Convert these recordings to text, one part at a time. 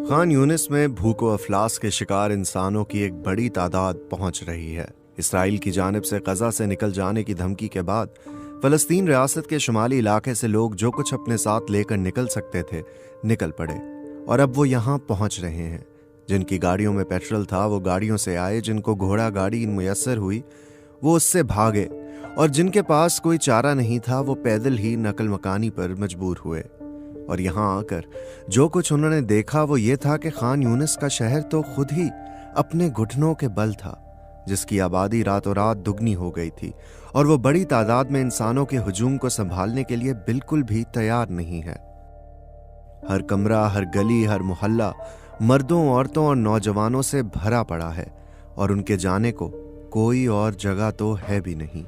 खान यूनिस में भूख व अफलास के शिकार इंसानों की एक बड़ी तादाद पहुंच रही है। इसराइल की जानिब से गजा से निकल जाने की धमकी के बाद फलस्तीन रियासत के शुमाली इलाके से लोग जो कुछ अपने साथ लेकर निकल सकते थे निकल पड़े, और अब वो यहाँ पहुंच रहे हैं। जिनकी गाड़ियों में पेट्रोल था वो गाड़ियों से आए, जिनको घोड़ा गाड़ी मुयस्सर हुई वो उससे भागे, और जिनके पास कोई चारा नहीं था वो पैदल ही नकल मकानी पर मजबूर हुए। और यहाँ आकर जो कुछ उन्होंने देखा वो ये था कि खान यूनिस का शहर तो खुद ही अपने घुटनों के बल था, जिसकी आबादी रातों रात दुगनी हो गई थी, और वो बड़ी तादाद में इंसानों के हुजूम को संभालने के लिए बिल्कुल भी तैयार नहीं है। हर कमरा, हर गली, हर मोहल्ला मर्दों, औरतों और नौजवानों से भरा पड़ा है, और उनके जाने को कोई और जगह तो है भी नहीं।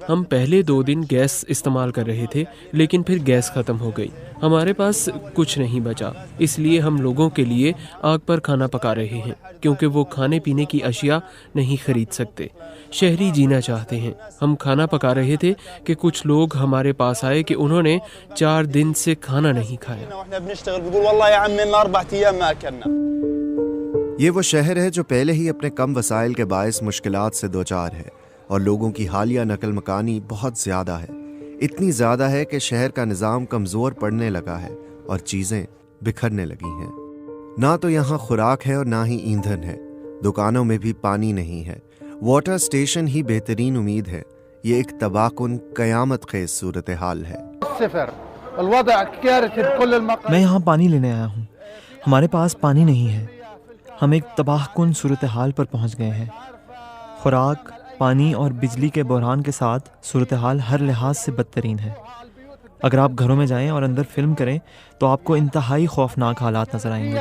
हम पहले 2 दिन गैस इस्तेमाल कर रहे थे, लेकिन फिर गैस ख़त्म हो गई। हमारे पास कुछ नहीं बचा, इसलिए हम लोगों के लिए आग पर खाना पका रहे हैं, क्योंकि वो खाने पीने की अशिया नहीं खरीद सकते। शहरी जीना चाहते हैं। हम खाना पका रहे थे कि कुछ लोग हमारे पास आए कि उन्होंने 4 दिन से खाना नहीं खाया। ये वो शहर है जो पहले ही अपने कम वसाइल के बायस मुश्किलात से दोचार है, और लोगों की हालिया नकल मकानी बहुत ज्यादा है। इतनी ज्यादा है कि शहर का निज़ाम कमजोर पड़ने लगा है और चीजें बिखरने लगी हैं। ना तो यहाँ खुराक है और ना ही ईंधन है। दुकानों में भी पानी नहीं है। वाटर स्टेशन ही बेहतरीन उम्मीद है। ये एक तबाहकुन कयामत खेज सूरत हाल है। मैं यहाँ पानी लेने आया हूँ। हमारे पास पानी नहीं है। हम एक तबाहकुन सूरत हाल पर पहुँच गए हैं। खुराक, पानी और बिजली के बहरान के साथ सूरत हाल हर लिहाज से बदतरीन है। अगर आप घरों में जाएं और अंदर फिल्म करें तो आपको इंतहाई खौफनाक हालात नजर आएंगे।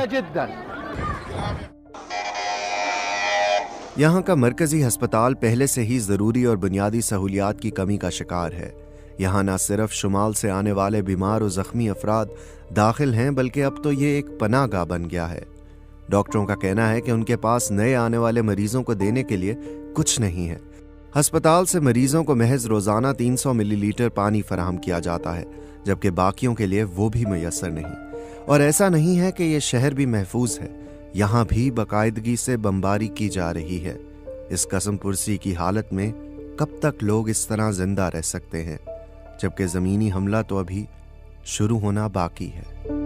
यहाँ का मरकजी अस्पताल पहले से ही ज़रूरी और बुनियादी सहूलियात की कमी का शिकार है। यहाँ न सिर्फ शुमाल से आने वाले बीमार और ज़ख्मी अफराद दाखिल हैं, बल्कि अब तो ये एक पनाहगाह बन गया है। डॉक्टरों का कहना है कि उनके पास नए आने वाले मरीजों को देने के लिए कुछ नहीं है। अस्पताल से मरीजों को महज रोजाना 300 मिलीलीटर पानी फराहम किया जाता है, जबकि बाकियों के लिए वो भी मुयस्सर नहीं। और ऐसा नहीं है कि ये शहर भी महफूज है। यहाँ भी बाकायदगी से बमबारी की जा रही है। इस कसम पुरसी की हालत में कब तक लोग इस तरह जिंदा रह सकते हैं, जबकि जमीनी हमला तो अभी शुरू होना बाकी है।